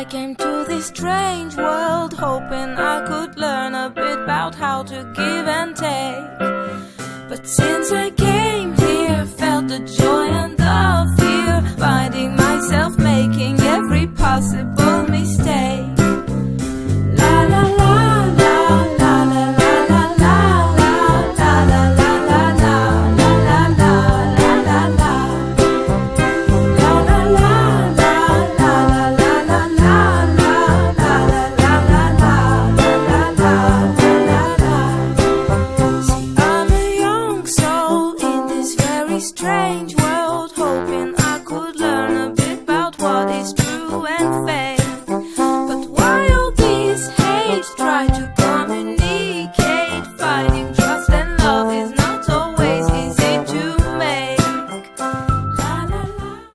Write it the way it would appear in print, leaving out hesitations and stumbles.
came to this strange world hoping I could learn a bit about how to give and take. But since I came here, felt the joy and the fear, finding myself making every possible